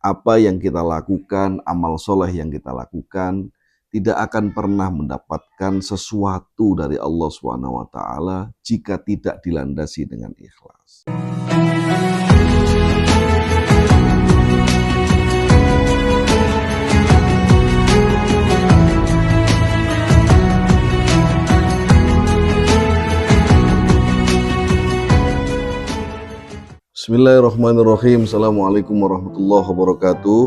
apa yang kita lakukan, amal soleh yang kita lakukan, tidak akan pernah mendapatkan sesuatu dari Allah SWT jika tidak dilandasi dengan ikhlas. Bismillahirrahmanirrahim. Assalamualaikum warahmatullahi wabarakatuh.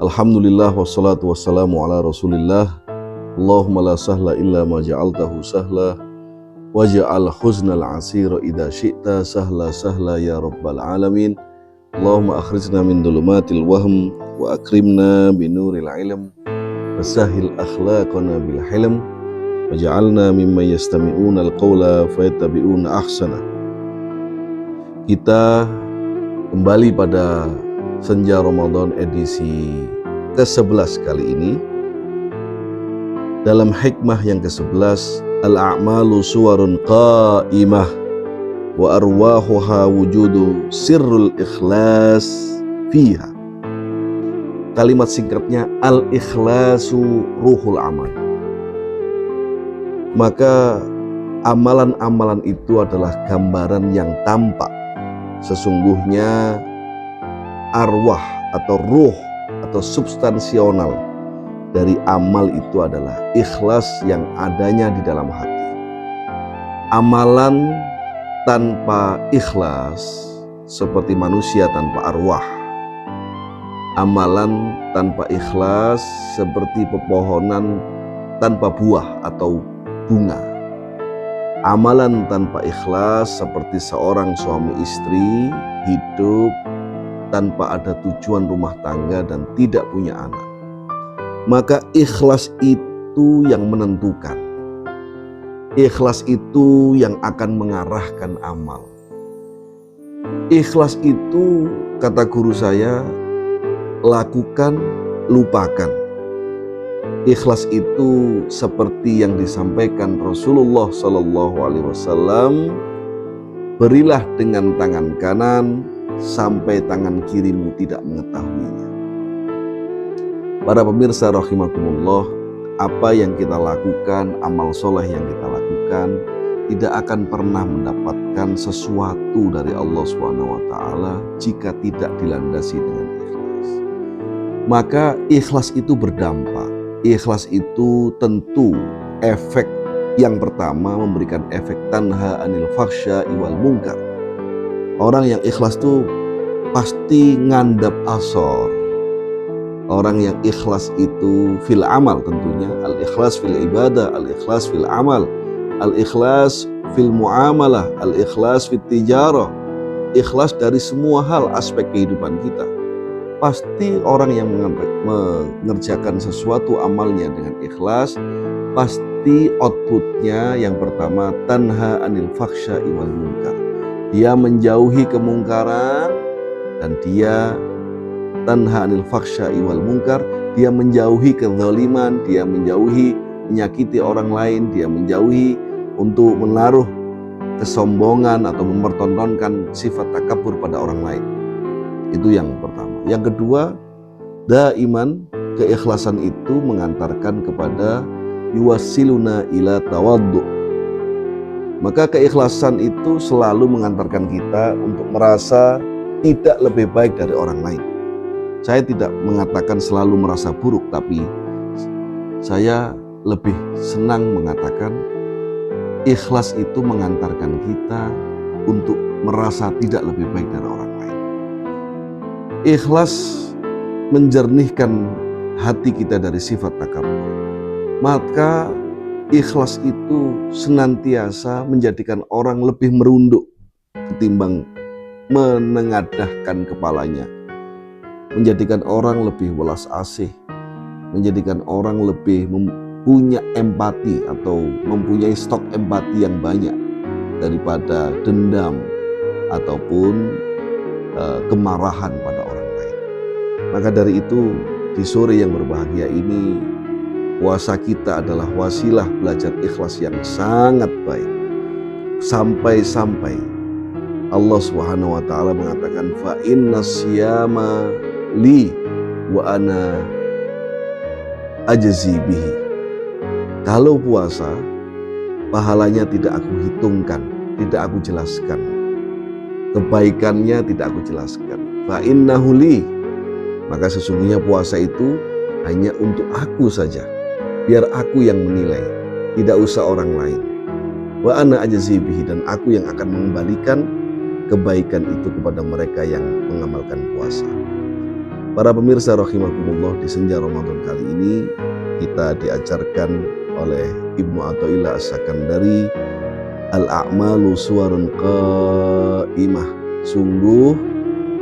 Alhamdulillah wassalatu wassalamu ala rasulillah. Allahumma la sahla illa ma ja'altahu sahla waja'al huznal asira idha syi'ta sahla sahla ya rabbal alamin. Allahumma akhrijna min dhulumatil wahm wa akrimna binuril ilm wasahil akhlaqana bil hilm waja'alna mimman yastami'una al-qawla fayattabi'una ahsana. Kita kembali pada Senja Ramadan edisi ke-11 kali ini. Dalam hikmah yang ke-11, al-a'malu suwarun qa'imah wa arwahuha wujudu sirrul ikhlas fiha. Kalimat singkatnya al-ikhlasu ruhul amal. Maka amalan-amalan itu adalah gambaran yang tampak. Sesungguhnya arwah atau ruh atau substansional dari amal itu adalah ikhlas yang adanya di dalam hati. Amalan tanpa ikhlas seperti manusia tanpa arwah. Amalan tanpa ikhlas seperti pepohonan tanpa buah atau bunga. Amalan tanpa ikhlas seperti seorang suami istri hidup tanpa ada tujuan rumah tangga dan tidak punya anak. Maka ikhlas itu yang menentukan. Ikhlas itu yang akan mengarahkan amal. Ikhlas itu, kata guru saya, lakukan, lupakan. Ikhlas itu seperti yang disampaikan Rasulullah SAW, berilah dengan tangan kanan sampai tangan kirimu tidak mengetahuinya. Para pemirsa rahimakumullah, apa yang kita lakukan, amal soleh yang kita lakukan, tidak akan pernah mendapatkan sesuatu dari Allah SWT jika tidak dilandasi dengan ikhlas. Maka ikhlas itu berdampak. Ikhlas itu tentu efek yang pertama memberikan efek tanha anil fakhsya'i wal munkar. Orang yang ikhlas itu pasti ngandap asor. Orang yang ikhlas itu fil amal tentunya, al-ikhlas fil ibadah, al-ikhlas fil amal, al-ikhlas fil muamalah, al-ikhlas fil tijarah. Ikhlas dari semua hal aspek kehidupan kita. Pasti orang yang mengerjakan sesuatu amalnya dengan ikhlas, pasti outputnya yang pertama tanha anil fakhsya'i wal munkar. Dia menjauhi kemungkaran dan dia tanha anil fakhsya'i wal munkar, dia menjauhi kezaliman, dia menjauhi menyakiti orang lain, dia menjauhi untuk menaruh kesombongan atau mempertontonkan sifat takabur pada orang lain. Itu yang pertama. Yang kedua, daiman keikhlasan itu mengantarkan kepada yuwasiluna ila tawaddu. Maka keikhlasan itu selalu mengantarkan kita untuk merasa tidak lebih baik dari orang lain. Saya tidak mengatakan selalu merasa buruk, tapi saya lebih senang mengatakan ikhlas itu mengantarkan kita untuk merasa tidak lebih baik dari orang lain. Ikhlas menjernihkan hati kita dari sifat takabur. Maka ikhlas itu senantiasa menjadikan orang lebih merunduk ketimbang menengadahkan kepalanya. Menjadikan orang lebih welas asih, menjadikan orang lebih punya empati atau mempunyai stok empati yang banyak daripada dendam ataupun kemarahan pada orang lain. Maka dari itu di sore yang berbahagia ini, puasa kita adalah wasilah belajar ikhlas yang sangat baik. Sampai-sampai Allah Subhanahu wa taala mengatakan fa inna siyama li wa ana ajzi bihi. Kalau puasa, pahalanya tidak aku hitungkan, tidak aku jelaskan. Kebaikannya tidak aku jelaskan. Fa innahu li, maka sesungguhnya puasa itu hanya untuk aku saja. Biar aku yang menilai, tidak usah orang lain. Wa ana ajzi bihi, dan aku yang akan mengembalikan kebaikan itu kepada mereka yang mengamalkan puasa. Para pemirsa rahimakumullah, di senja Ramadan kali ini kita diajarkan oleh Ibnu Athaillah As-Sakandari, al-a'malu suwarun qa'imah. Sungguh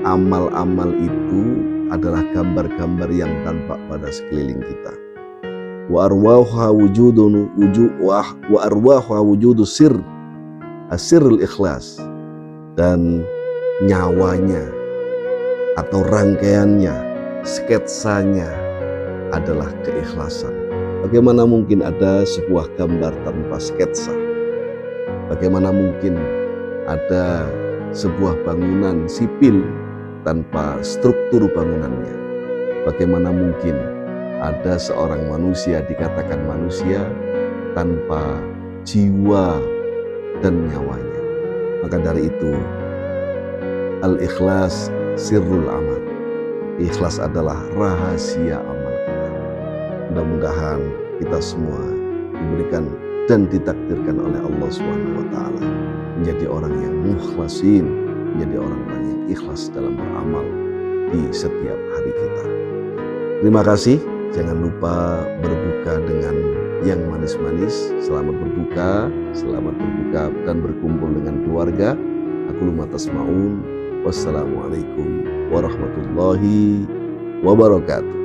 amal-amal itu adalah gambar-gambar yang tampak pada sekeliling kita. Wa arwaha wujudu sir asirul ikhlas, dan nyawanya atau rangkaiannya, sketsanya adalah keikhlasan. Bagaimana mungkin ada sebuah gambar tanpa sketsa? Bagaimana mungkin ada sebuah bangunan sipil tanpa struktur bangunannya? Bagaimana mungkin ada seorang manusia dikatakan manusia tanpa jiwa dan nyawanya? Maka dari itu, al-ikhlas sirrul amal. Ikhlas adalah rahasia amal kita. Mudah-mudahan kita semua diberikan dan ditakdirkan oleh Allah SWT menjadi orang yang mukhlasin, menjadi orang-orang yang ikhlas dalam beramal di setiap hari kita. Terima kasih. Jangan lupa berbuka dengan yang manis-manis. Selamat berbuka dan berkumpul dengan keluarga. Aqulu ma tasma'un. Wassalamualaikum warahmatullahi wabarakatuh.